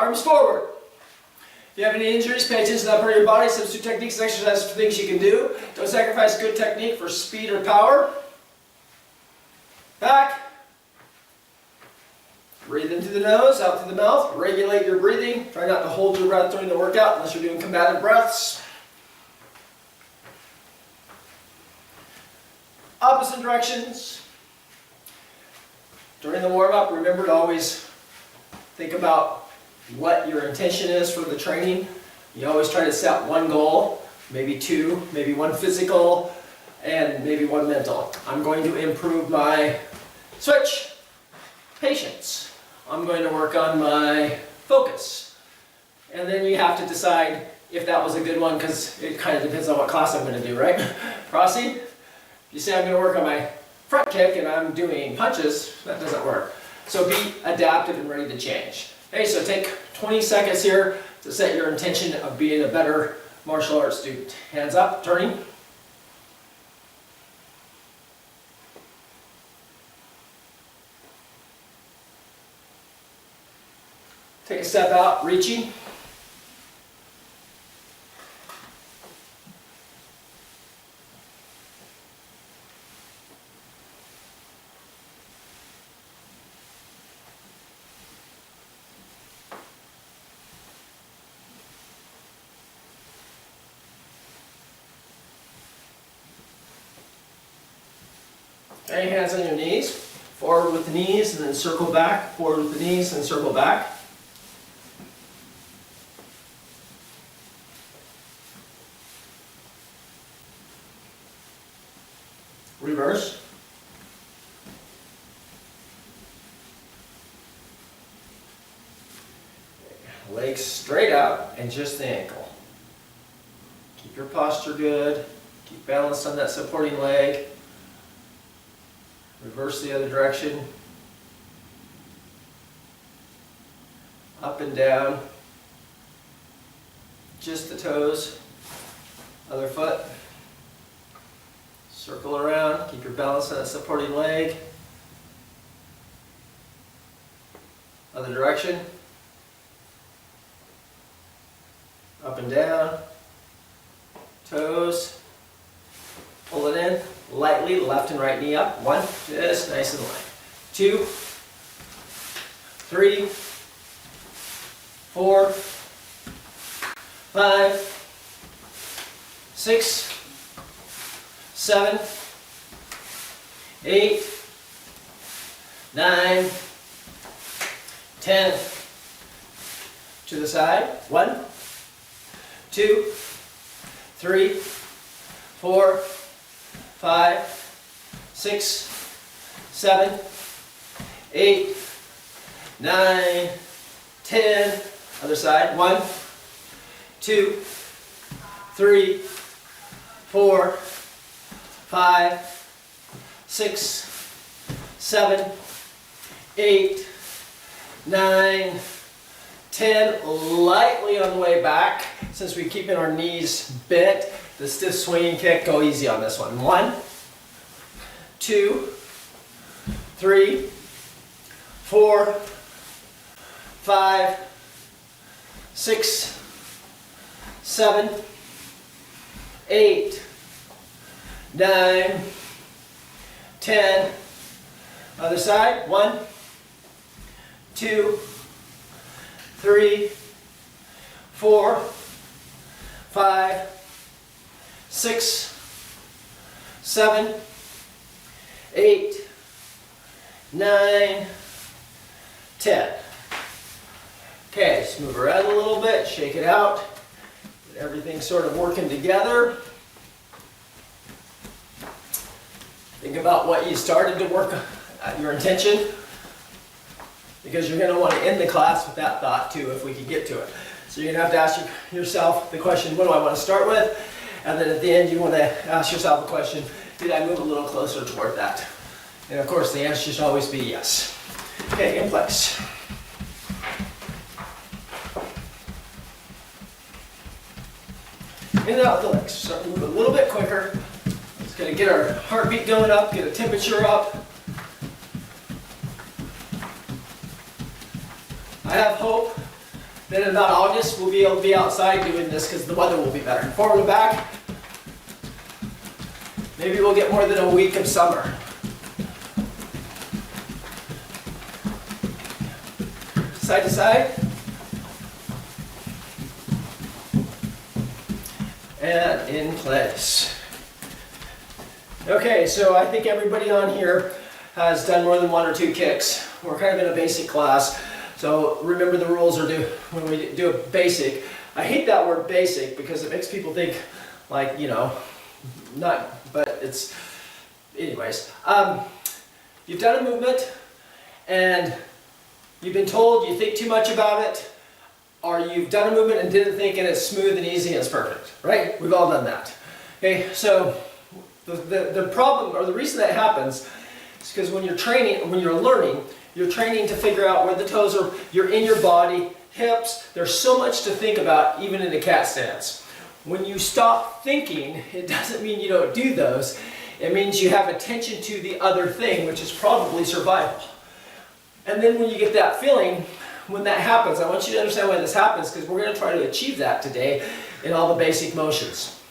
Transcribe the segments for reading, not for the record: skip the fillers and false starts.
Arms forward. If you have any injuries, pay attention to that part of your body. Substitute techniques and exercises for things you can do. Don't sacrifice good technique for speed or power. Back. Breathe in through the nose, out through the mouth. Regulate your breathing. Try not to hold your breath during the workout unless you're doing combative breaths. Opposite directions. During the warm-up, remember to always think about what your intention is for the training. You always try to set one goal, maybe two, maybe one physical, and maybe one mental. I'm going to improve my switch, patience. I'm going to work on my focus. And then you have to decide if that was a good one, because it kind of depends on what class I'm going to do, right? Rossi, if you say I'm going to work on my front kick and I'm doing punches, that doesn't work. So be adaptive and ready to change. Okay, so take 20 seconds here to set your intention of being a better martial arts student. Hands up, turning. Take a step out, reaching. Okay, hands on your knees. Forward with the knees and then circle back. Forward with the knees and circle back. Reverse. Legs straight out and just the ankle. Keep your posture good. Keep balance on that supporting leg. Reverse the other direction. Up and down. Just the toes. Other foot. Circle around. Keep your balance on that supporting leg. Other direction. Up and down. Toes. Pull it in. Lightly, left and right knee up. One, just nice and light. 2, 3, 4, 5, 6, 7, 8, 9, 10. To the side. 1, 2, 3, 4, 5, 6, 7, 8, 9, 10. Other side. 1, 2, 3, 4, 5, 6, 7, 8, 9, 10. Lightly on the way back. Since we're keeping our knees bent, the stiff swinging kick, go easy on this one. 1, 2, 3, 4, 5, 6, 7, 8, 9, 10. Other side. 1, 2, 3, 4, 5, 6, 7, 8, 9, 10. Okay, just move around a little bit, shake it out. Get everything sort of working together. Think about what you started to work at, your intention, because you're going to want to end the class with that thought too if we could get to it. So you're going to have to ask yourself the question, what do I want to start with? And then at the end you want to ask yourself the question, did I move a little closer toward that? And of course the answer should always be yes. Okay, in place. In and out with the legs. Start to move a little bit quicker. It's going to get our heartbeat going up, get a temperature up. I have hope Then in about August, we'll be able to be outside doing this because the weather will be better. Forward and back. Maybe we'll get more than a week of summer. Side to side. And in place. Okay, so I think everybody on here has done more than 1 or 2 kicks. We're kind of in a basic class, so remember the rules are when we do a basic. I hate that word basic because it makes people think like, you know, but it's, anyways. You've done a movement and you've been told you think too much about it, or you've done a movement and didn't think and it's smooth and easy and it's perfect, right? We've all done that. Okay, so the problem, or the reason that happens, is because when you're training, when you're learning, you're training to figure out where the toes are, you're in your body, hips, there's so much to think about even in a cat stance. When you stop thinking, it doesn't mean you don't do those, it means you have attention to the other thing, which is probably survival. And then when you get that feeling, when that happens, I want you to understand why this happens, because we're going to try to achieve that today in all the basic motions.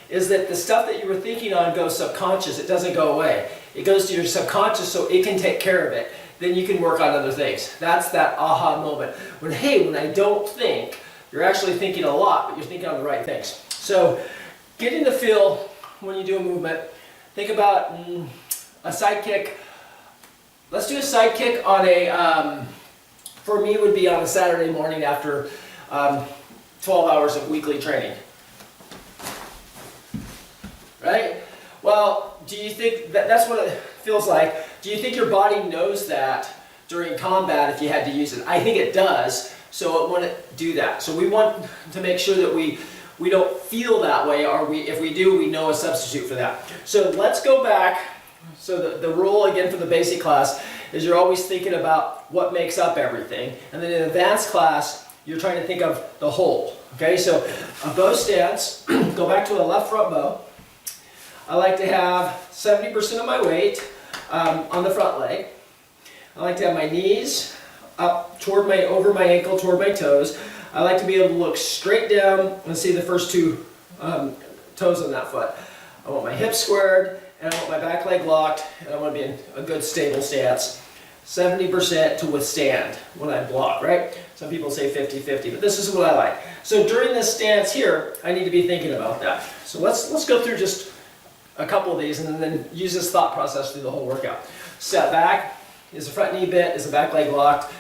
Is that the stuff that you were thinking on goes subconscious, it doesn't go away. It goes to your subconscious so it can take care of it. Then you can work on other things. That's that aha moment. When I don't think, you're actually thinking a lot, but you're thinking on the right things. So getting the feel when you do a movement, think about a side kick. Let's do a side kick on a, for me would be on a Saturday morning after 12 hours of weekly training. Right? Well, do you think that's what it feels like? Do you think your body knows that during combat if you had to use it? I think it does, so it wouldn't do that. So we want to make sure that we don't feel that way, or if we do, we know a substitute for that. So let's go back. So the rule again for the basic class is you're always thinking about what makes up everything. And then in advanced class, you're trying to think of the whole. Okay, so a bow stance, go back to a left front bow. I like to have 70% of my weight on the front leg. I like to have my knees up toward over my ankle, toward my toes. I like to be able to look straight down and see the first 2 toes on that foot. I want my hips squared, and I want my back leg locked, and I want to be in a good stable stance. 70% to withstand when I block, right? Some people say 50-50, but this is what I like. So during this stance here, I need to be thinking about that. So let's go through just a couple of these and then use this thought process through the whole workout. Step back. Is the front knee bent? Is the back leg locked?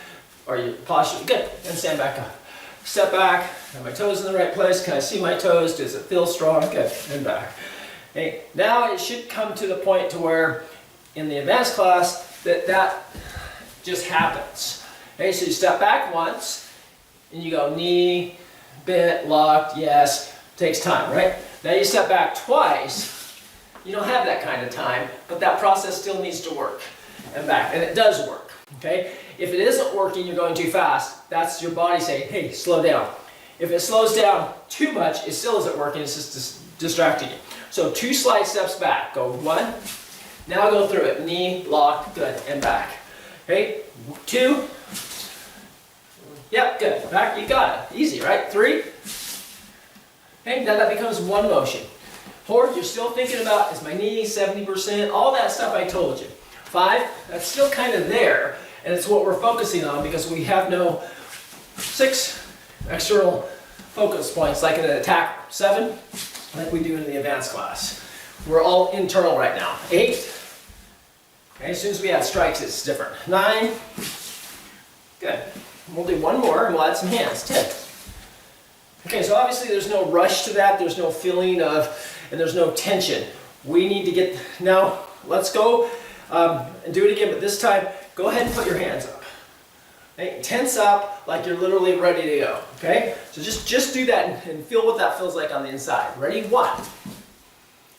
Are your posture good? And stand back up. Step back. Have my toes in the right place? Can I see my toes? Does it feel strong? Good. And back. Okay. Now it should come to the point to where in the advanced class that just happens. Okay, so you step back once and you go knee, bent, locked, yes. Takes time, right? Now you step back twice. You don't have that kind of time, but that process still needs to work. And back, and it does work, okay? If it isn't working, you're going too fast, that's your body saying, hey, slow down. If it slows down too much, it still isn't working, it's just distracting you. So 2 slide steps back, go 1, now go through it, knee, lock, good, and back. Okay, 2, yep, good, back, you got it, easy, right? 3, okay, now that becomes 1 motion. 4, you're still thinking about, is my knee 70%, all that stuff I told you. 5, that's still kind of there, and it's what we're focusing on because we have no 6 external focus points like in an attacker. 7, like we do in the advanced class. We're all internal right now. 8, okay, as soon as we add strikes, it's different. 9, good. We'll do 1 more and we'll add some hands. 10. Okay, so obviously there's no rush to that, there's no feeling of, and there's no tension. We need to get, now let's go and do it again, but this time, go ahead and put your hands up. Okay? Tense up like you're literally ready to go, okay? So just do that and feel what that feels like on the inside. Ready? 1.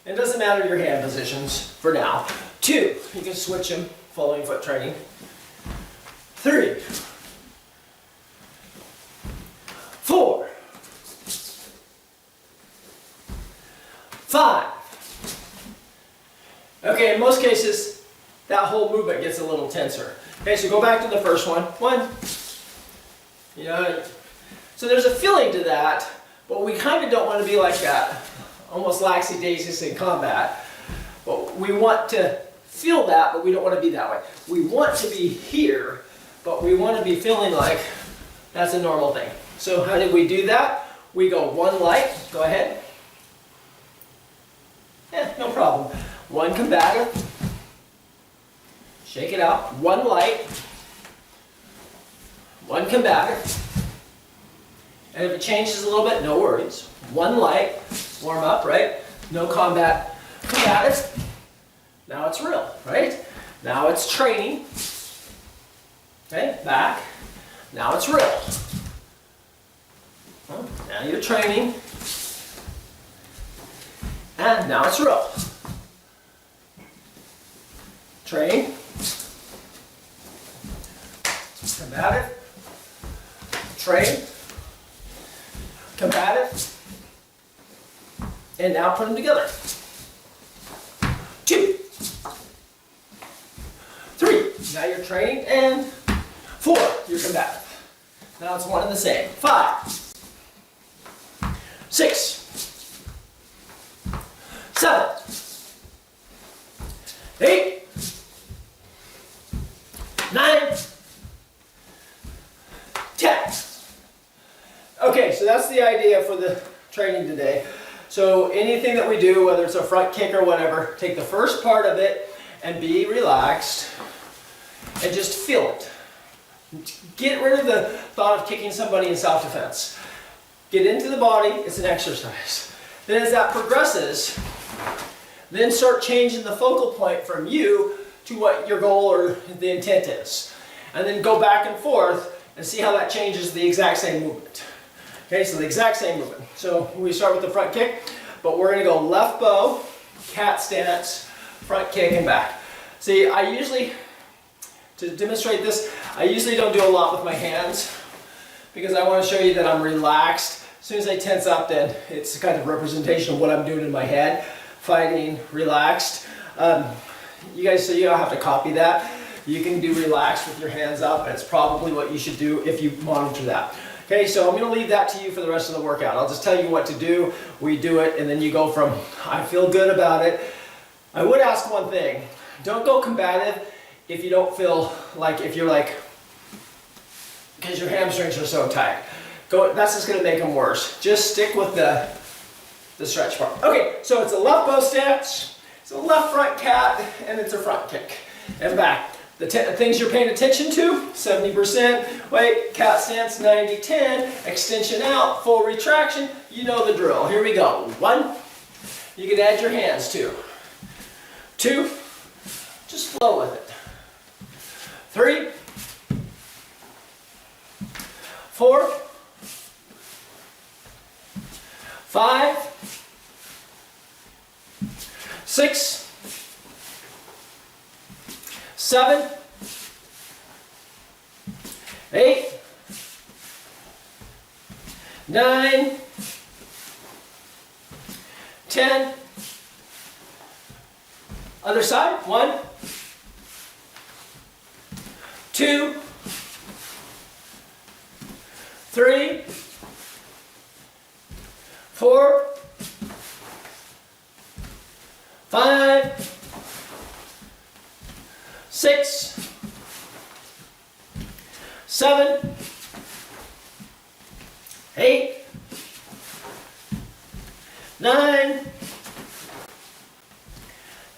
It doesn't matter your hand positions for now. 2, you can switch them, following foot training. 3. 4. 5. Okay, in most cases, that whole movement gets a little tenser. Okay, so go back to the first one. 1. You know, So there's a feeling to that, but we kind of don't want to be like that, almost laxy-daisies in combat. But we want to feel that, but we don't want to be that way. We want to be here, but we want to be feeling like that's a normal thing. So how did we do that? We go one light, go ahead. Yeah, no problem. One combative, shake it out. One light, one combative. And if it changes a little bit, no worries. One light, warm up, right? No combative. Now it's real, right? Now it's training. Okay, back. Now it's real. Well, now you're training. And now it's real. Train. Combative. Train. Combative. And now put them together. 2. 3. Now you're training. And 4. You're combative. Now it's one and the same. 5. 6. 7. 8. 9. 10. Okay, so that's the idea for the training today. So anything that we do, whether it's a front kick or whatever, take the first part of it and be relaxed and just feel it. Get rid of the thought of kicking somebody in self-defense. Get into the body, it's an exercise. Then as that progresses, then start changing the focal point from you to what your goal or the intent is. And then go back and forth and see how that changes the exact same movement. Okay, so the exact same movement. So we start with the front kick, but we're gonna go left bow, cat stance, front kick and back. See, I usually, to demonstrate this, I usually don't do a lot with my hands because I want to show you that I'm relaxed. As soon as I tense up, then it's kind of representation of what I'm doing in my head. Fighting, relaxed. You guys, so you don't have to copy that. You can do relaxed with your hands up, and it's probably what you should do if you monitor that. Okay, so I'm going to leave that to you for the rest of the workout. I'll just tell you what to do. We do it, and then you go from, I feel good about it. I would ask one thing. Don't go combative if you don't feel like, if you're like, because your hamstrings are so tight. That's just going to make them worse. Just stick with the stretch part. Okay, so it's a left bow stance, it's a left front cat, and it's a front kick. And back. The things you're paying attention to, 70% weight, cat stance, 90-10, extension out, full retraction, you know the drill. Here we go. 1, you can add your hands to. 2, just flow with it. 3, 4, 5, 6, 7, 8, 9, 10. Other side. 1, 2, 3, 4, 5, 6, 7, 8, 9,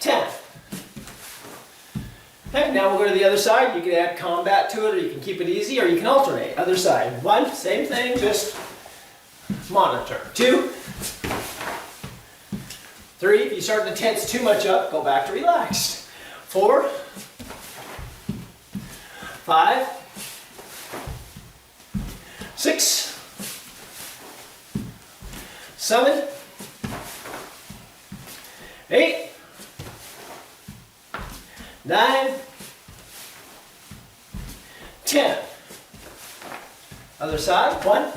10. Okay, now we'll go to the other side. You can add combat to it, or you can keep it easy, or you can alternate. Other side. 1, same thing, just monitor. 2, 3, if you start to tense too much up, go back to relaxed. 4, 5, 6, 7, 8, 9, 10. Other side. 1,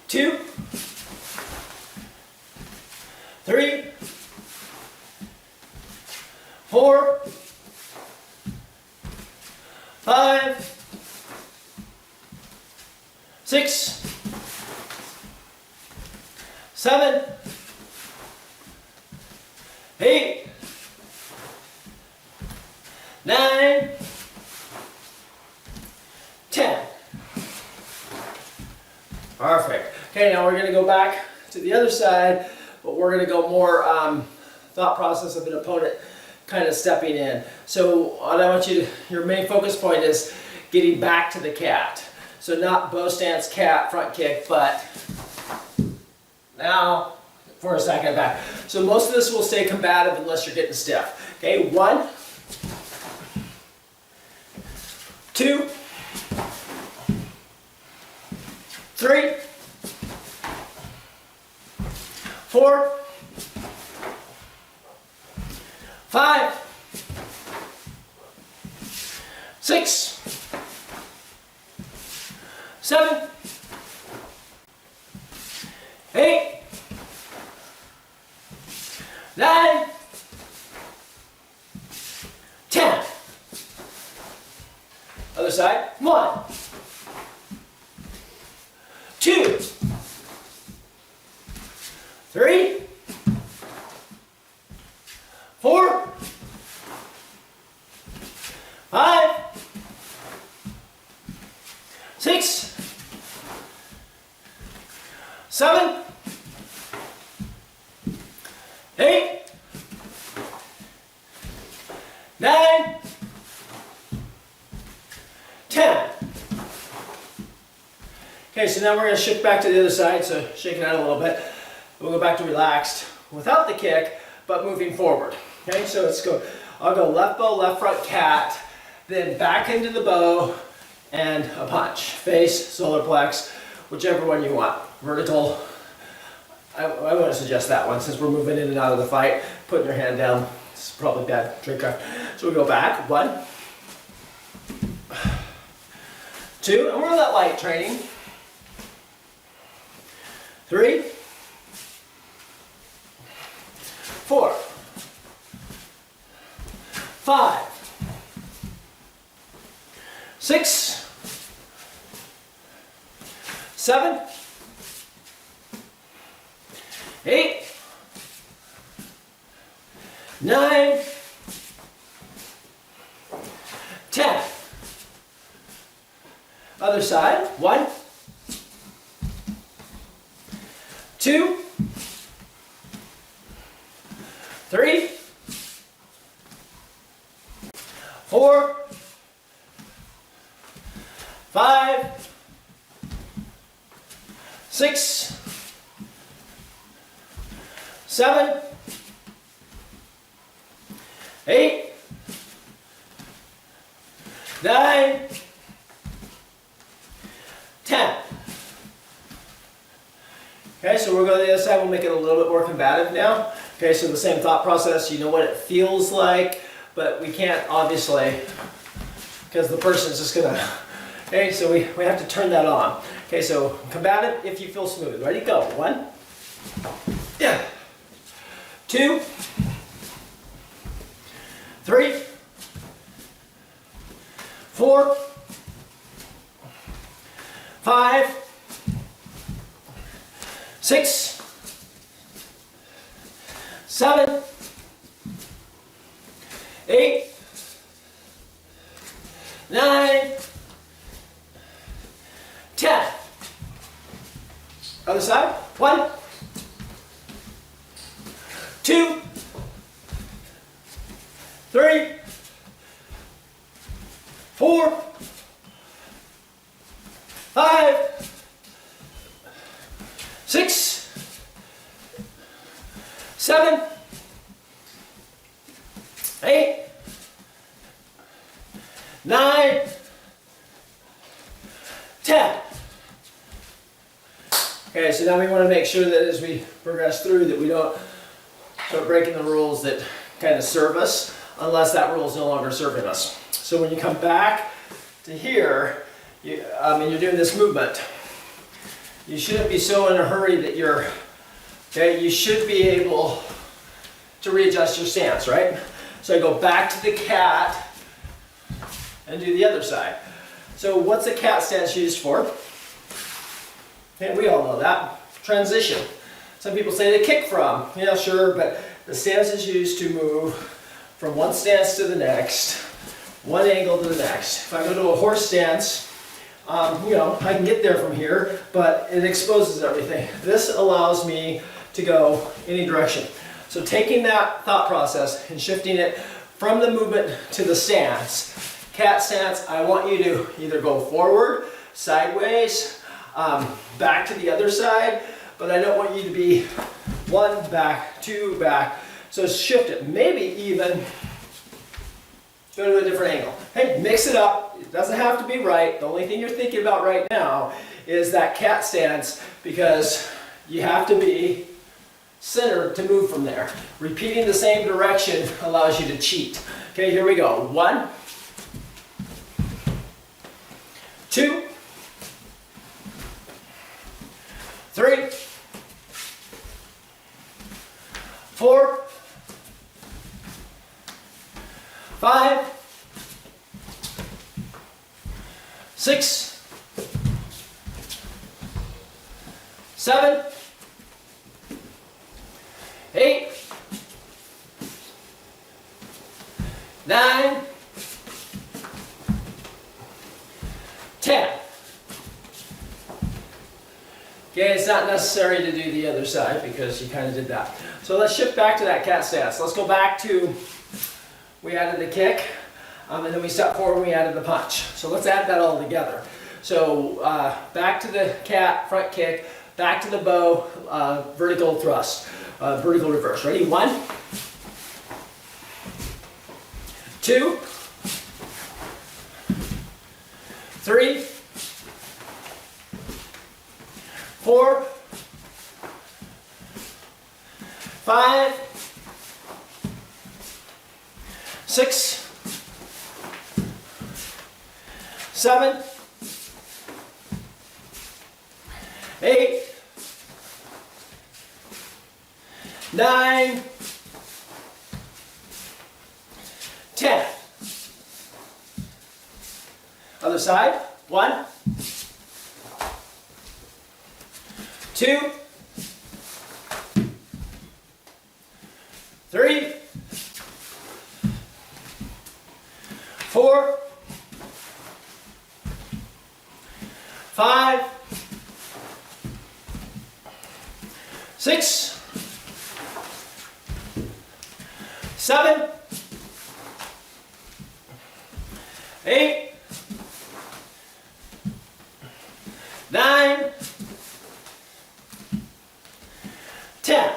2, 3, 4, 5, 6, 7, 8, 9, 10. Perfect. Okay, now we're going to go back to the other side, but we're going to go more thought process of an opponent kind of stepping in. So what I want you to, your main focus point is getting back to the cat. So not bow stance, cat, front kick, but now for a second back. So most of this will stay combative unless you're getting stiff. Okay, 1, 2, 3, 4, 5, 6, 7, 8, 9, 10. Other side. 1, 2, 3, 4, 5, 6, 7, 8, 9, 10. Okay, so now we're going to shift back to the other side, so shake it out a little bit. We'll go back to relaxed without the kick, but moving forward. Okay, so let's go. I'll go left bow, left front cat, then back into the bow, and a punch. Face, solar plex, whichever one you want. Vertical. I want to suggest that one since we're moving in and out of the fight. Putting your hand down, it's probably bad trick. So we go back. 1, 2, and we're on that light training. 3, 4, 5, 6, 7, 8, 9, 10. Other side. 1, 2, 3, 4, 5, 6, 7, 8, 9, 10. Okay, so we'll go to the other side. We'll make it a little bit more combative now. Okay, so the same thought process. You know what it feels like, but we can't obviously, because the person's just gonna. Okay, so we have to turn that on. Okay, so combative if you feel smooth. Ready? Go. 1, 2, 3, 4, 5, 6, 7, 8, 9, 10. Other side. 1, 2, 3, 4, 5, 6, 7, 8, 9, 10. Okay, so now we want to make sure that as we progress through that we don't start breaking the rules that kind of serve us unless that rule is no longer serving us. So when you come back to here, and you're doing this movement, you shouldn't be so in a hurry that you should be able to readjust your stance, right? So I go back to the cat and do the other side. So what's a cat stance used for? And we all know that. Transition. Some people say they kick from. Yeah, sure, but the stance is used to move from one stance to the next, one angle to the next. If I go to a horse stance, I can get there from here, but it exposes everything. This allows me to go any direction. So taking that thought process and shifting it from the movement to the stance. Cat stance, I want you to either go forward, sideways, back to the other side, but I don't want you to be one back, two back. So shift it, maybe even go to a different angle. Hey, mix it up. It doesn't have to be right. The only thing you're thinking about right now is that cat stance, because you have to be centered to move from there. Repeating the same direction allows you to cheat. Okay, here we go. 1, 2, 3, 4, 5, 6, 7, 8, 9, 10. Okay, it's not necessary to do the other side because you kind of did that. So let's shift back to that cat stance. Let's go back to, we added the kick, and then we stepped forward and we added the punch. So let's add that all together. So back to the cat, front kick, back to the bow, vertical thrust, vertical reverse. Ready? 1, 2, 3, 4, 5, 6, 7, 8, 9, 10. Other side. 1, 2, 3, 4, 5, 6, 7, 8, 9, 10.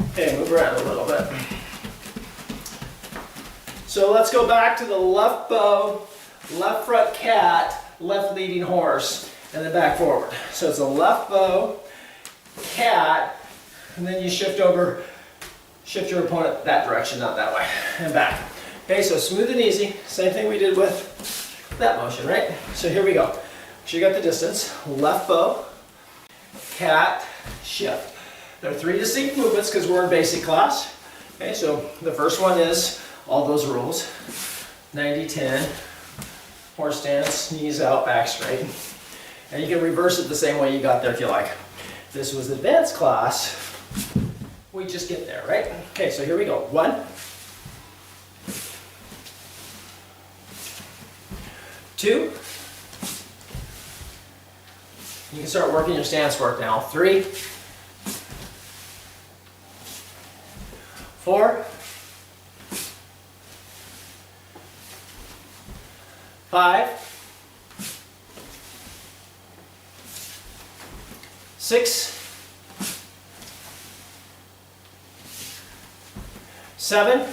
Okay, move around a little bit. So let's go back to the left bow, left front cat, left leading horse, and then back forward. So it's a left bow, cat, and then you shift over, shift your opponent that direction, not that way, and back. Okay, so smooth and easy. Same thing we did with that motion, right? So here we go. So you got the distance, left bow, cat, shift. There are 3 distinct movements because we're in basic class. Okay, so the first one is all those rules. 90-10, horse stance, knees out, back straight. And you can reverse it the same way you got there if you like. If this was advanced class, we just get there, right? Okay, so here we go. 1, 2. You can start working your stance work now. 3, 4, 5, 6, 7,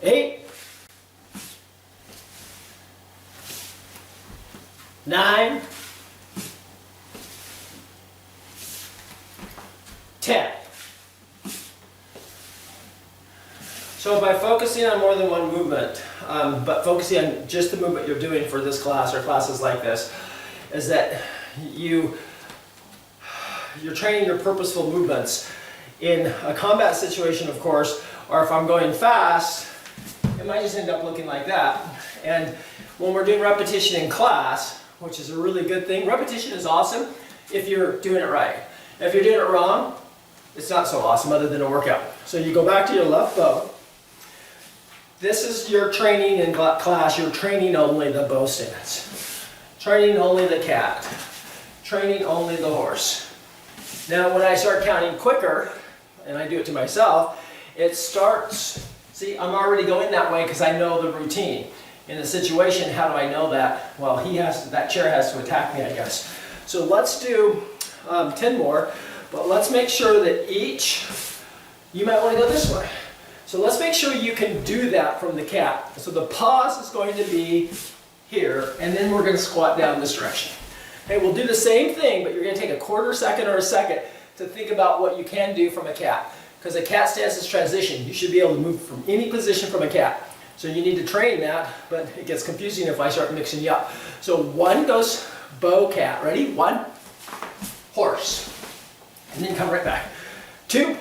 8, 9, 10. So by focusing on more than one movement, but focusing on just the movement you're doing for this class or classes like this, is that you're training your purposeful movements in a combat situation, of course, or if I'm going fast it might just end up looking like that. And when we're doing repetition in class, which is a really good thing, repetition is awesome if you're doing it right. If you're doing it wrong, it's not so awesome other than a workout. So you go back to your left bow. This is your training in class. You're training only the bow stance. Training only the cat. Training only the horse. Now when I start counting quicker, and I do it to myself, it starts, see, I'm already going that way because I know the routine. In a situation, how do I know that? Well, that chair has to attack me, I guess. So let's do 10 more, but let's make sure that each, you might want to go this way. So let's make sure you can do that from the cat. So the pause is going to be here, and then we're going to squat down this direction. Okay, we'll do the same thing, but you're going to take a quarter second or a second to think about what you can do from a cat. Because a cat stance is transition. You should be able to move from any position from a cat. So you need to train that, but it gets confusing if I start mixing you up. So one goes bow cat. Ready? One, horse. And then come right back. 2,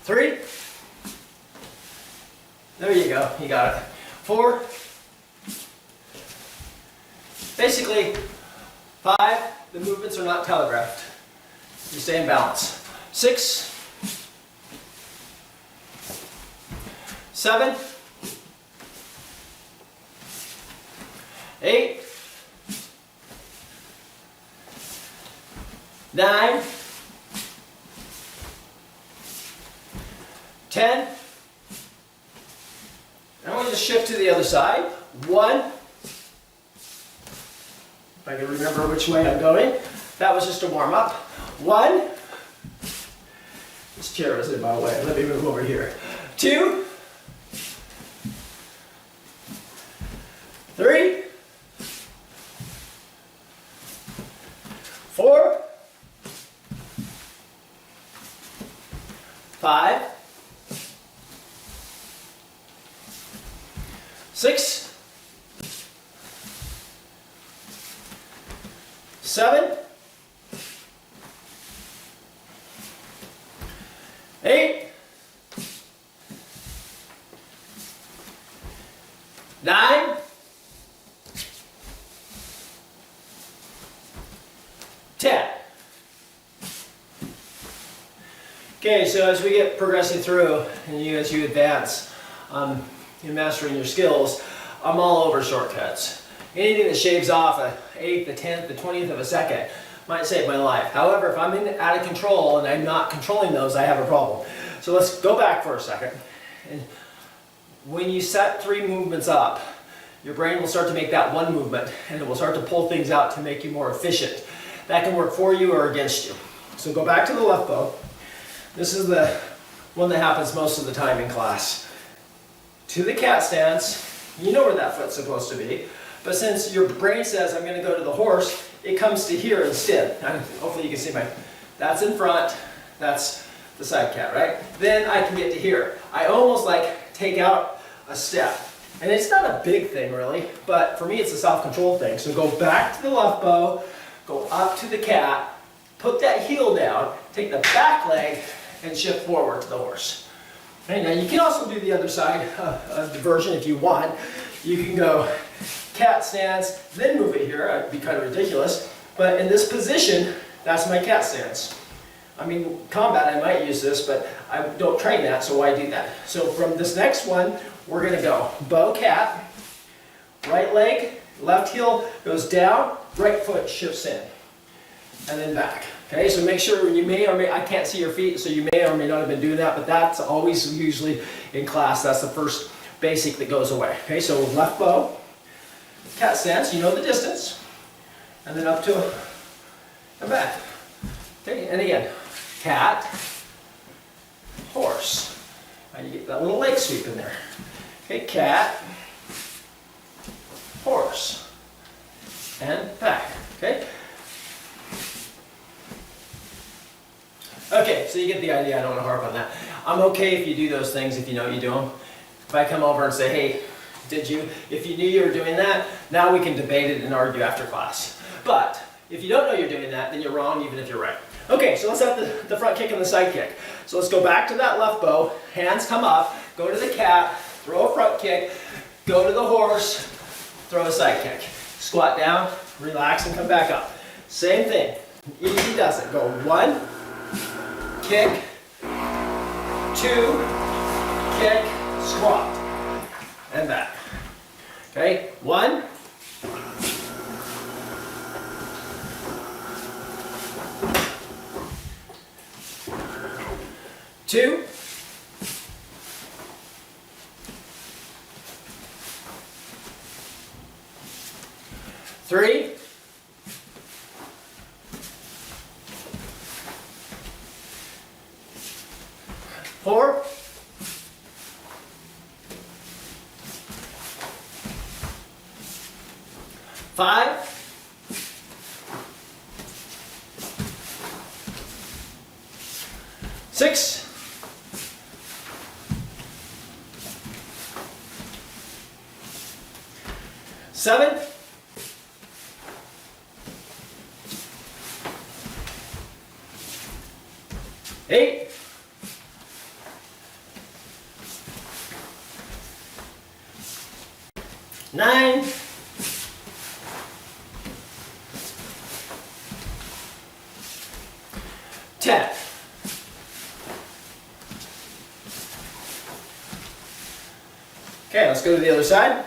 3. There you go. You got it. 4. Basically, 5. The movements are not telegraphed. You stay in balance. 6. 7. 8. 9. 10. Now we'll just shift to the other side. 1. If I can remember which way I'm going. That was just a warm up. 1. This chair is in my way. Let me move over here. 2. 3. 4. 5. 6. 7. 8. 9. 10. Okay, so as we get progressing through and as you advance in mastering your skills, I'm all over shortcuts. Anything that shaves off an eighth, the 10th, the 20th of a second might save my life. However, if I'm out of control and I'm not controlling those, I have a problem. So let's go back for a second. And when you set 3 movements up, your brain will start to make that one movement and it will start to pull things out to make you more efficient. That can work for you or against you. So go back to the left bow. This is the one that happens most of the time in class. To the cat stance, you know where that foot's supposed to be, but since your brain says I'm going to go to the horse, it comes to here instead. Hopefully you can see that's in front, that's the side cat, right? Then I can get to here. I almost like take out a step. And it's not a big thing really, but for me it's a self-control thing. So go back to the left bow, go up to the cat, put that heel down, take the back leg, and shift forward to the horse. Okay, now you can also do the other side of the version if you want. You can go cat stance, then move it here. It'd be kind of ridiculous. But in this position, that's my cat stance. I mean, combat, I might use this, but I don't train that, so why do that? So from this next one, we're going to go bow cat, right leg, left heel goes down, right foot shifts in, and then back. Okay, so make sure you may or may, I can't see your feet, so you may or may not have been doing that, but that's always usually in class, that's the first basic that goes away. Okay, so left bow, cat stance, you know the distance, and then up to and back. Okay, and again, cat, horse. Now you get that little leg sweep in there. Okay, cat, horse, and back. Okay. Okay, so you get the idea. I don't want to harp on that. I'm okay if you do those things if you know you do them. If I come over and say, hey, did you? If you knew you were doing that, now we can debate it and argue after class. But if you don't know you're doing that, then you're wrong even if you're right. Okay, so let's have the front kick and the side kick. So let's go back to that left bow, hands come up, go to the cat, throw a front kick, go to the horse, throw a side kick. Squat down, relax, and come back up. Same thing, easy does it. Go 1, kick, 2, kick, squat, and back. Okay, 1, 2, 3, 4, 5, 6, 7, 8, 9, 10. Okay, let's go to the other side.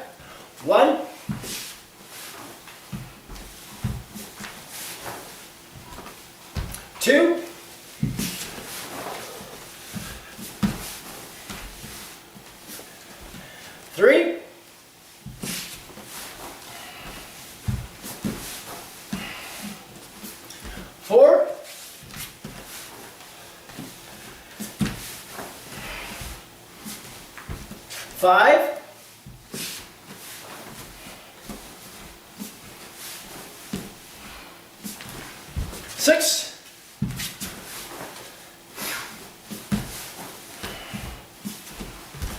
1, 2, 3, 4, 5, 6,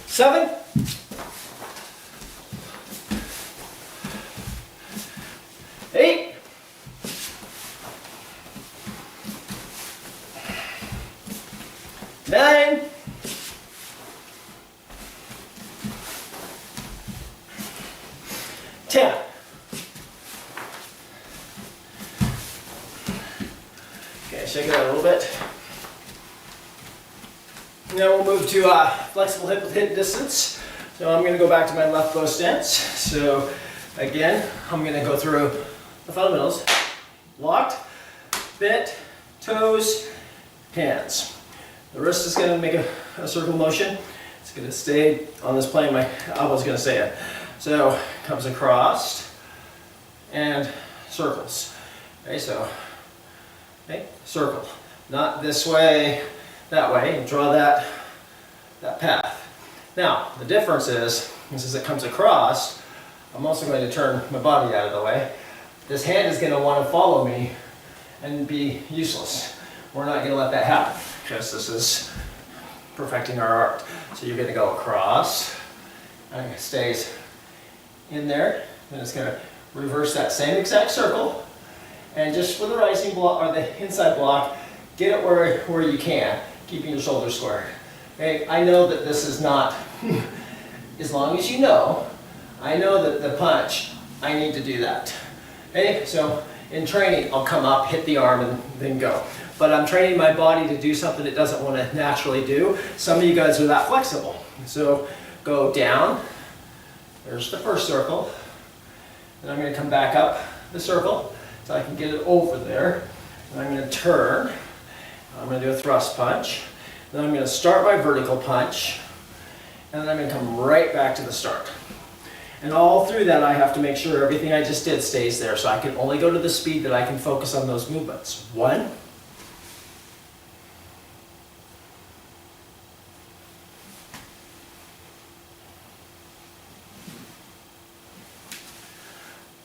7, 8, 9, 10. Okay, shake it out a little bit. Now we'll move to flexible hip with hip distance. So I'm going to go back to my left bow stance. So again, I'm going to go through the fundamentals. Locked, bit, toes, hands. The wrist is going to make a circle motion. It's going to stay on this plane. My elbow's going to stay in. So comes across and circles. Okay, so okay, circle. Not this way, that way. And draw that path. Now, the difference is as it comes across, I'm also going to turn my body out of the way. This hand is going to want to follow me and be useless. We're not going to let that happen because this is perfecting our art. So you're going to go across, and it stays in there, then it's going to reverse that same exact circle, and just for the rising block or the inside block, get it where you can, keeping your shoulders squared. Okay, I know that this is not, as long as you know, I know that the punch, I need to do that. Okay, so in training, I'll come up, hit the arm, and then go. But I'm training my body to do something it doesn't want to naturally do. Some of you guys are that flexible. So go down, there's the first circle, and I'm going to come back up the circle so I can get it over there. And I'm going to turn, I'm going to do a thrust punch, then I'm going to start my vertical punch, and then I'm going to come right back to the start. And all through that I have to make sure everything I just did stays there, so I can only go to the speed that I can focus on those movements. 1,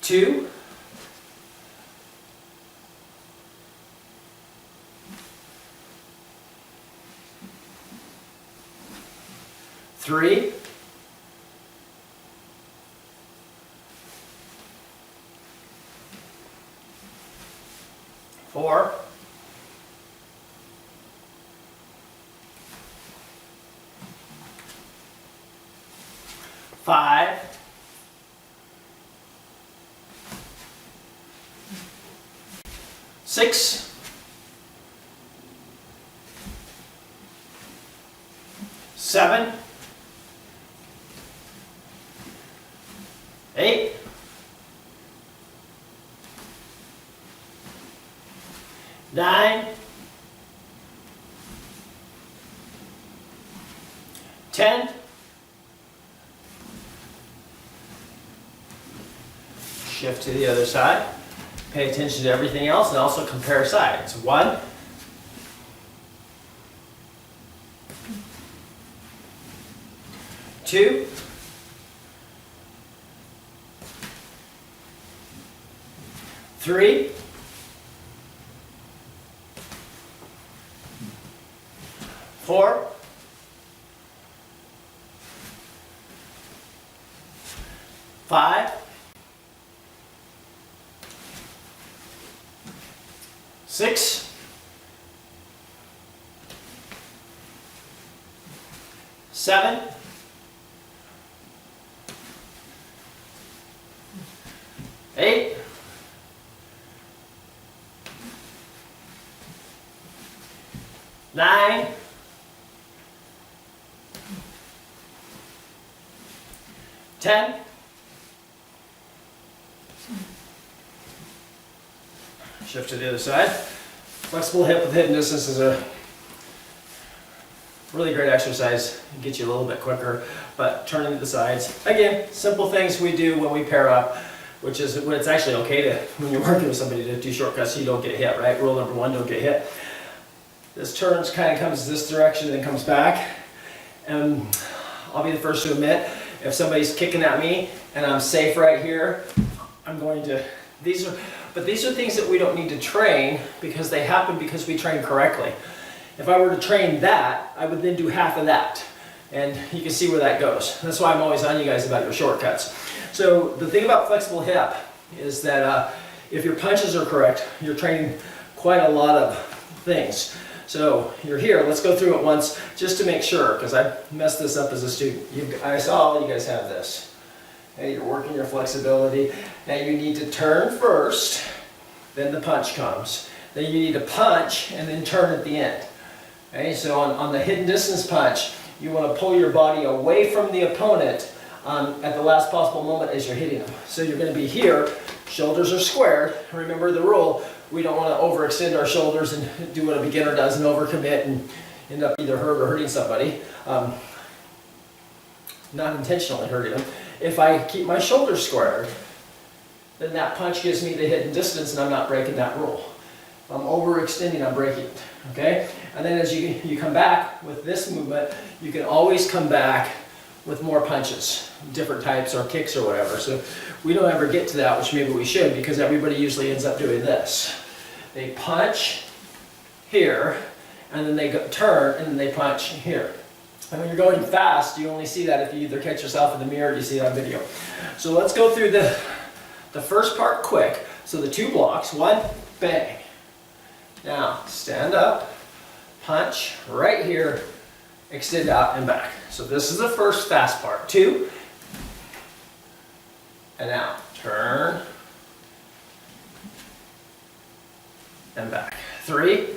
2, 3, 4, 5, 6, 7, 8, 9, 10, shift to the other side. Pay attention to everything else and also compare sides. 1, 2, 3, 4, 5, 6, 7, 8, 9, 10, shift to the other side. Flexible hip with hip distance is a really great exercise. It gets you a little bit quicker, but turning to the sides. Again, simple things we do when we pair up, which is when it's actually okay to, when you're working with somebody, to do shortcuts so you don't get hit, right? Rule number 1, don't get hit. This turns, kind of comes this direction and then comes back. And I'll be the first to admit, if somebody's kicking at me and I'm safe right here, I'm going to, but these are things that we don't need to train because they happen because we train correctly. If I were to train that, I would then do half of that. And you can see where that goes. That's why I'm always on you guys about your shortcuts. So the thing about flexible hip is that if your punches are correct, you're training quite a lot of things. So you're here, let's go through it once just to make sure, because I messed this up as a student. I saw you guys have this. Okay, you're working your flexibility. Now you need to turn first, then the punch comes. Then you need to punch and then turn at the end. Okay, so on the hidden distance punch, you want to pull your body away from the opponent at the last possible moment as you're hitting them. So you're going to be here, shoulders are squared. Remember the rule, we don't want to overextend our shoulders and do what a beginner does and overcommit and end up either hurt or hurting somebody. Not intentionally hurting them. If I keep my shoulders squared, then that punch gives me the hidden distance and I'm not breaking that rule. If I'm overextending, I'm breaking it. Okay? And then as you come back with this movement, you can always come back with more punches, different types or kicks or whatever. So we don't ever get to that, which maybe we should, because everybody usually ends up doing this. They punch here, and then they turn, and then they punch here. And when you're going fast, you only see that if you either catch yourself in the mirror or you see it on video. So let's go through the first part quick. So the 2 blocks, 1, bang. Now, stand up, punch right here, extend out and back. So this is the first fast part. 2, and now turn and back. 3,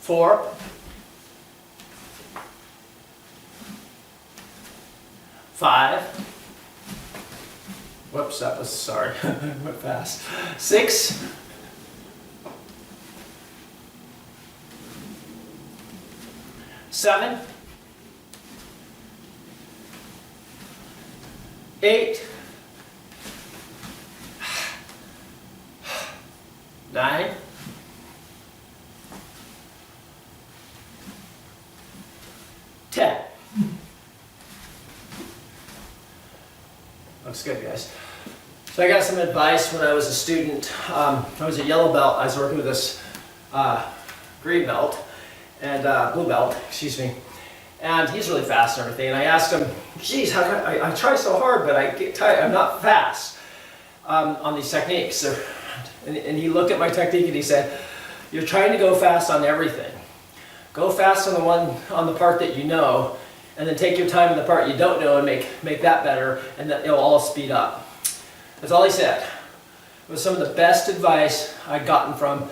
4, 5, whoops, that was, sorry, went fast. 6, 7, 8, 9, 10. Looks good, guys. So I got some advice when I was a student. I was a yellow belt. I was working with this green belt and blue belt, excuse me. And he's really fast and everything. And I asked him, geez, how can I try so hard, but I get tired. I'm not fast on these techniques. So, and he looked at my technique and he said, you're trying to go fast on everything. Go fast on the one on the part that you know, and then take your time in the part you don't know and make that better, and then it'll all speed up. That's all he said. It was some of the best advice I'd gotten from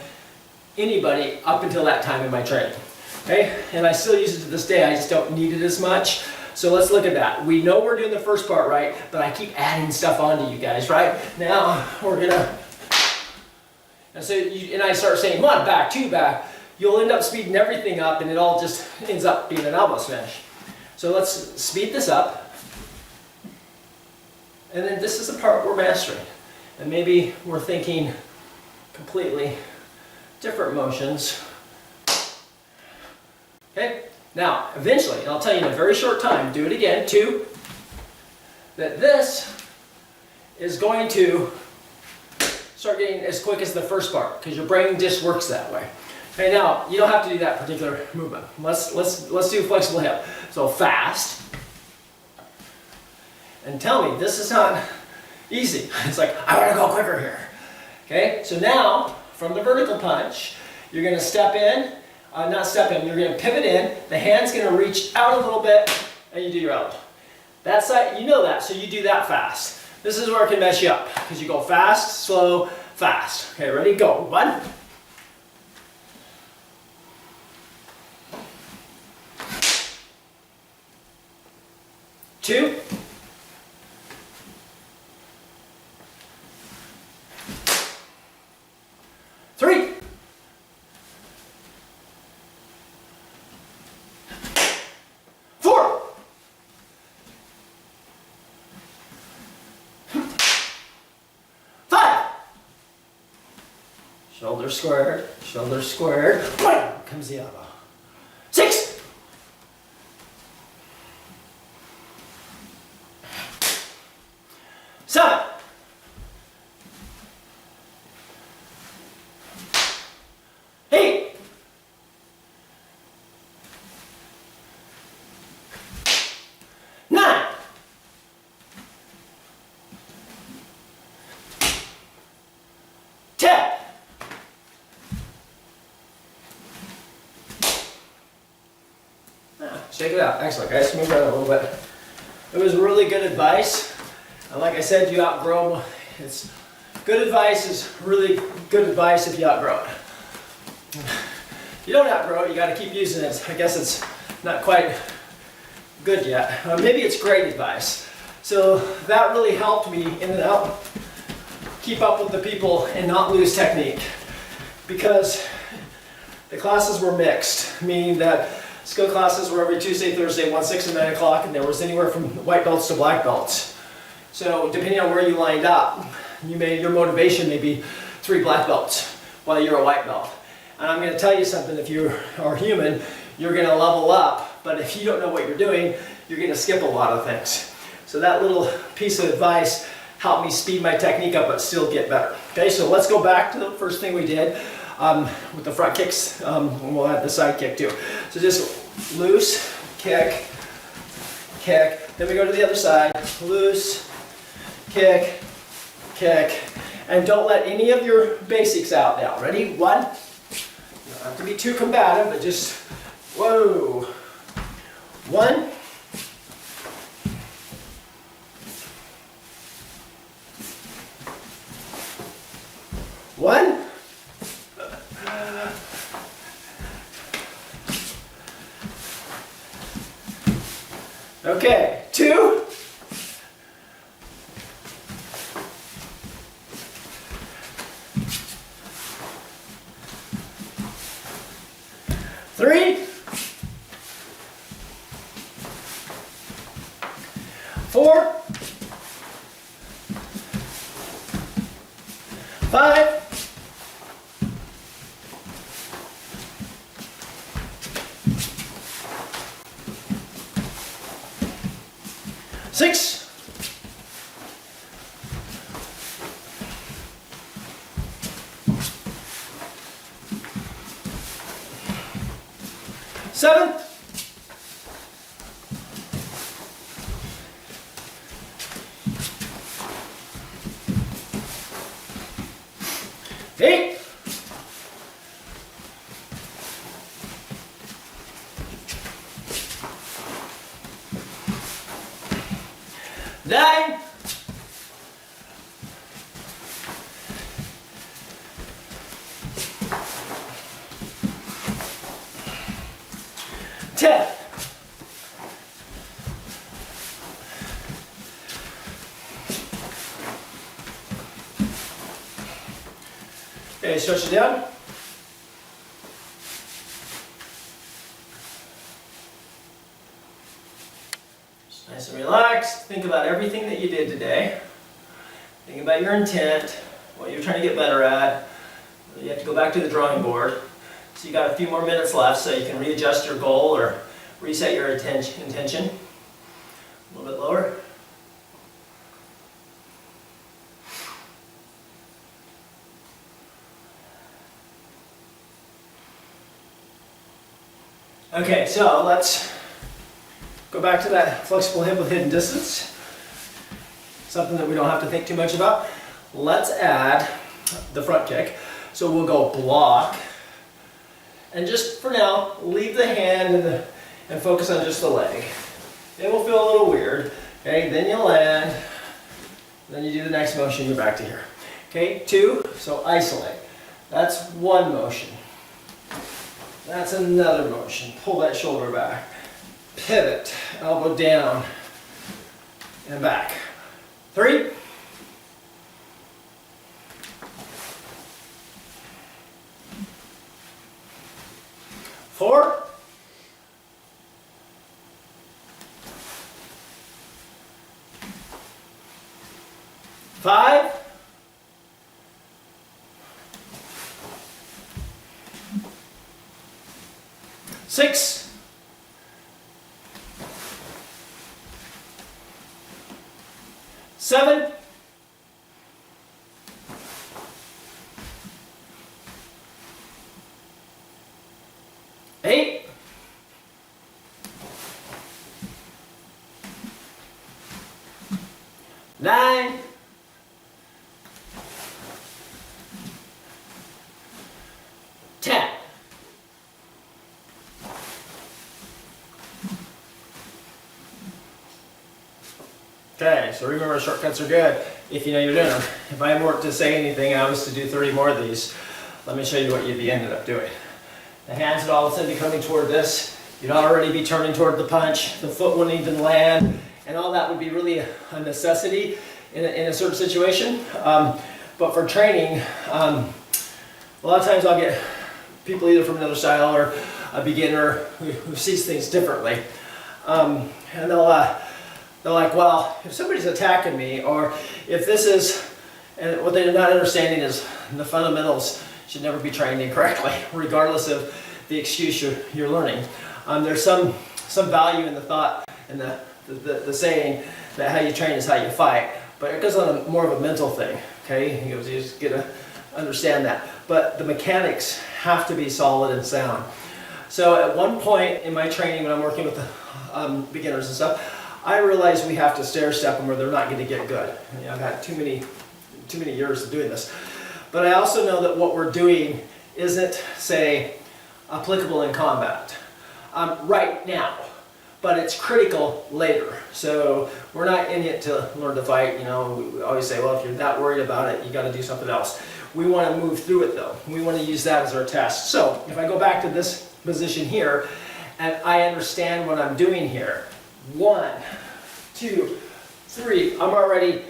anybody up until that time in my training. Okay? And I still use it to this day, I just don't need it as much. So let's look at that. We know we're doing the first part right, but I keep adding stuff on to you guys, right? Now we're gonna, and I start saying 1, back, 2, back. You'll end up speeding everything up and it all just ends up being an elbow smash. So let's speed this up. And then this is the part we're mastering. And maybe we're thinking completely different motions. Okay? Now, eventually, and I'll tell you in a very short time, do it again, 2, that this is going to start getting as quick as the first part, because your brain just works that way. Okay, now, you don't have to do that particular movement. Let's do flexible hip. So fast. And tell me, this is not easy. It's like, I want to go quicker here. Okay, so now, from the vertical punch, you're going to step in, you're going to pivot in, the hand's going to reach out a little bit, and you do your elbow. That side, you know that, so you do that fast. This is where it can mess you up, because you go fast, slow, fast. Okay, ready, go. 1. 2. 3. 4. 5. Shoulder squared, shoulder squared. Boom, comes the elbow. 6. 7. 8. 9. 10. 'Shake it out. Excellent, guys. Move around a little bit. It was really good advice. And like I said, you outgrow. It's good advice is really good advice if you outgrow it. If you don't outgrow it, you got to keep using it. I guess it's not quite good yet. Maybe it's great advice. So that really helped me in and out keep up with the people and not lose technique, because the classes were mixed, meaning that skill classes were every Tuesday, Thursday, 1, 6, and 9 o'clock, and there was anywhere from white belts to black belts. So depending on where you lined up, your motivation may be 3 black belts while you're a white belt. And I'm going to tell you something, if you are human, you're going to level up, but if you don't know what you're doing, you're going to skip a lot of things. So that little piece of advice helped me speed my technique up but still get better. Okay, so let's go back to the first thing we did with the front kicks, and we'll add the side kick too. So just loose, kick, kick, then we go to the other side, loose, kick, kick, and don't let any of your basics out now. Ready? 1. You don't have to be too combative, but just, whoa. 1. 1. Okay, 2. 3. 4. 5. 6. 7. 8. 9, 10. Okay, stretch it down. Just nice and relaxed. Think about everything that you did today. Think about your intent, what you're trying to get better at. You have to go back to the drawing board. So you got a few more minutes left so you can readjust your goal or reset your intention. A little bit lower. Okay, so let's go back to that flexible hip with hidden distance. Something that we don't have to think too much about. Let's add the front kick. So we'll go block. And just for now, leave the hand and focus on just the leg. It will feel a little weird. Okay, then you land. Then you do the next motion, you're back to here. Okay, 2, so isolate. That's one motion. That's another motion. Pull that shoulder back. Pivot, elbow down, and back. 3. 4. 5. 6. 7. 8. 9. 10. Okay, so remember shortcuts are good if you know you're doing them. If I weren't to say anything and I was to do 30 more of these, let me show you what you'd be ended up doing. The hands would all of a sudden be coming toward this. You'd already be turning toward the punch. The foot wouldn't even land. And all that would be really a necessity in a certain situation. But for training, a lot of times I'll get people either from another style or a beginner who sees things differently. And they're like, well, if somebody's attacking me, or if this is, and what they're not understanding is the fundamentals should never be trained incorrectly, regardless of the excuse you're learning. There's some value in the thought and the saying that how you train is how you fight, but it goes on more of a mental thing, okay? You just get to understand that. But the mechanics have to be solid and sound. So at one point in my training, when I'm working with the beginners and stuff, I realize we have to stair step them or they're not going to get good. You know, I've had too many years of doing this. But I also know that what we're doing isn't, say, applicable in combat right now, but it's critical later. So we're not in it to learn to fight. You know, we always say, well, if you're that worried about it, you got to do something else. We want to move through it though. We want to use that as our test. So if I go back to this position here, and I understand what I'm doing here. 1, 2, 3, I'm already,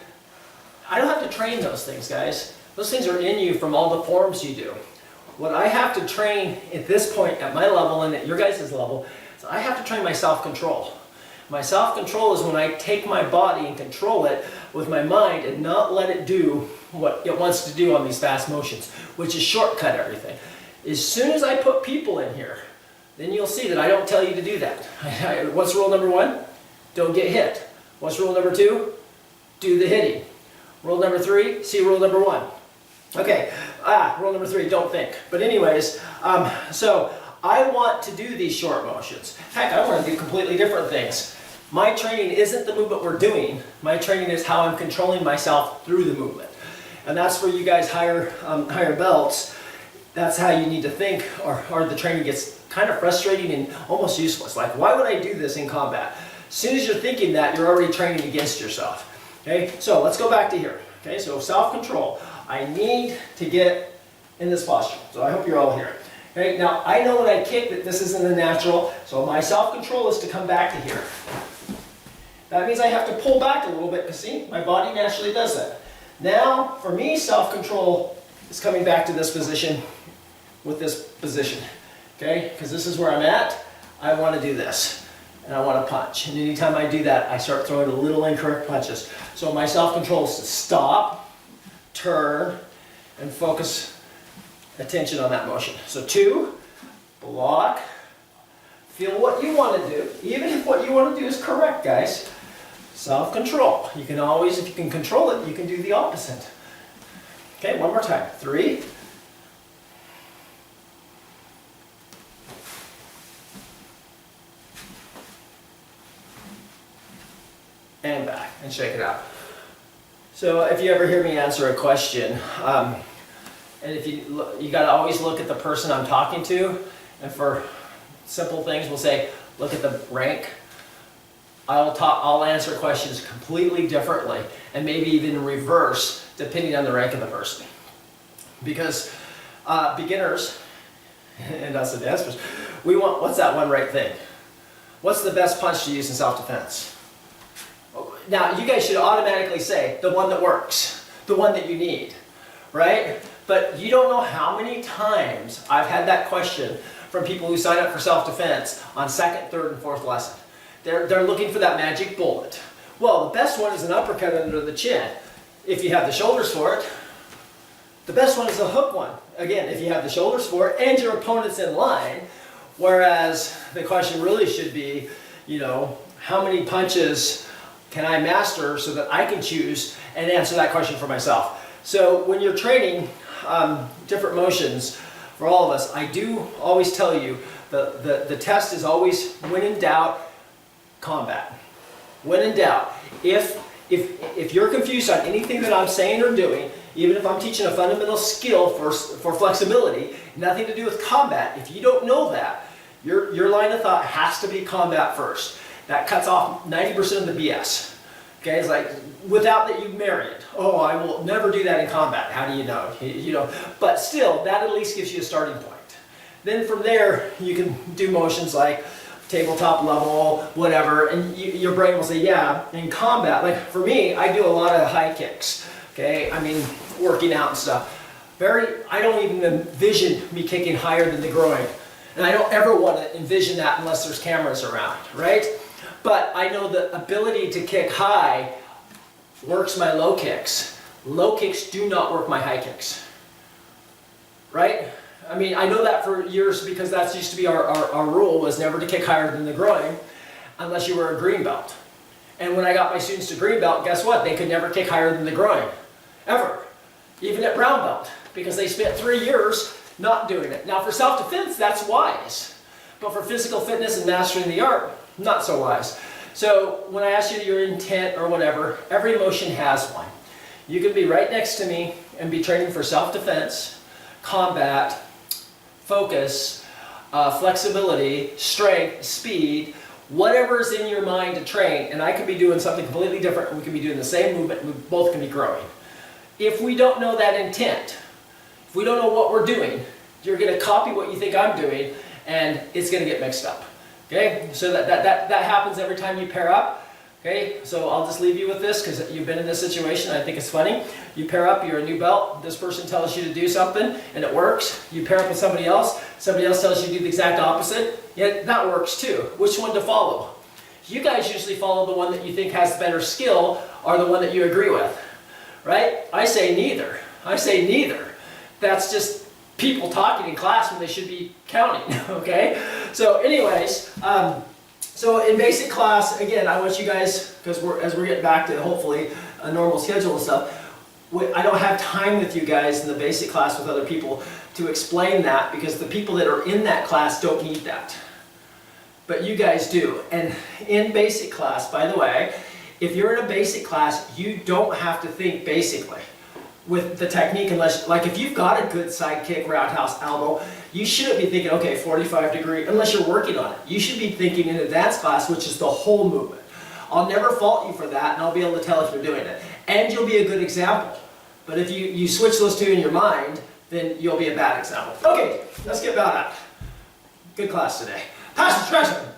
I don't have to train those things, guys. Those things are in you from all the forms you do. What I have to train at this point, at my level and at your guys' level, is I have to train my self-control. My self-control is when I take my body and control it with my mind and not let it do what it wants to do on these fast motions, which is shortcut everything. As soon as I put people in here, then you'll see that I don't tell you to do that. What's rule number 1? Don't get hit. What's rule number 2? Do the hitting. Rule number 3, see rule number 1. Okay, rule number 3, don't think. But anyways, so I want to do these short motions. Heck, I want to do completely different things. My training isn't the movement we're doing. My training is how I'm controlling myself through the movement. And that's for you guys higher belts. That's how you need to think, or the training gets kind of frustrating and almost useless. Like, why would I do this in combat? As soon as you're thinking that, you're already training against yourself. Okay, so let's go back to here. Okay, so self-control. I need to get in this posture. So I hope you're all here. Okay, now I know when I kick that this isn't a natural, so my self-control is to come back to here. That means I have to pull back a little bit, because see, my body naturally does that. Now, for me, self-control is coming back to this position with this position. Okay, because this is where I'm at. I want to do this, and I want to punch. And anytime I do that, I start throwing a little incorrect punches. So my self-control is to stop, turn, and focus attention on that motion. So 2, block, feel what you want to do, even if what you want to do is correct, guys. Self-control. You can always, if you can control it, you can do the opposite. Okay, one more time. 3, and back, and shake it out. So if you ever hear me answer a question, and if you got to always look at the person I'm talking to, and for simple things, we'll say, look at the rank. I'll answer questions completely differently, and maybe even in reverse, depending on the rank of the person. Because beginners, and us advanced, we want, what's that one right thing? What's the best punch to use in self-defense? Now, you guys should automatically say, the one that works, the one that you need, right? But you don't know how many times I've had that question from people who sign up for self-defense on 2nd, 3rd, and 4th lesson. They're looking for that magic bullet. Well, the best one is an uppercut under the chin, if you have the shoulders for it. The best one is a hook one, again, if you have the shoulders for it and your opponent's in line. Whereas the question really should be, you know, how many punches can I master so that I can choose and answer that question for myself. So when you're training different motions, for all of us, I do always tell you the test is always when in doubt, combat. When in doubt. If you're confused on anything that I'm saying or doing, even if I'm teaching a fundamental skill for flexibility, nothing to do with combat, if you don't know that, your line of thought has to be combat first. That cuts off 90% of the BS. Okay, it's like, without that you marry it. Oh, I will never do that in combat. How do you know? You know, but still, that at least gives you a starting point. Then from there, you can do motions like tabletop level, whatever, and your brain will say, yeah, in combat, like for me, I do a lot of high kicks. Okay, I mean, working out and stuff. I don't even envision me kicking higher than the groin. And I don't ever want to envision that unless there's cameras around, right? But I know the ability to kick high works my low kicks. Low kicks do not work my high kicks, right? I mean, I know that for years because that used to be our rule, was never to kick higher than the groin unless you were a green belt. And when I got my students to green belt, guess what? They could never kick higher than the groin, ever. Even at brown belt, because they spent 3 years not doing it. Now for self-defense, that's wise. But for physical fitness and mastering the art, not so wise. So when I ask you your intent or whatever, every motion has one. You can be right next to me and be training for self-defense, combat, focus, flexibility, strength, speed, whatever's in your mind to train, and I could be doing something completely different, and we could be doing the same movement, and we both can be growing. If we don't know that intent, if we don't know what we're doing, you're going to copy what you think I'm doing, and it's going to get mixed up. Okay, so that happens every time you pair up. Okay, so I'll just leave you with this because you've been in this situation. I think it's funny. You pair up, you're a new belt. This person tells you to do something and it works. You pair up with somebody else tells you to do the exact opposite. Yeah, that works too. Which one to follow? You guys usually follow the one that you think has better skill or the one that you agree with, right? I say neither. I say neither. That's just people talking in class when they should be counting, okay? So anyways, so in basic class, again, I want you guys, because as we're getting back to hopefully a normal schedule and stuff, I don't have time with you guys in the basic class with other people to explain that, because the people that are in that class don't need that. But you guys do. And in basic class, by the way, if you're in a basic class, you don't have to think basically with the technique, unless, like if you've got a good side kick, roundhouse, elbow, you shouldn't be thinking, okay, 45 degree, unless you're working on it. You should be thinking in advanced class, which is the whole movement. I'll never fault you for that, and I'll be able to tell if you're doing it. And you'll be a good example. But if you switch those two in your mind, then you'll be a bad example. Okay, let's get about that. Good class today. Pass the treasure!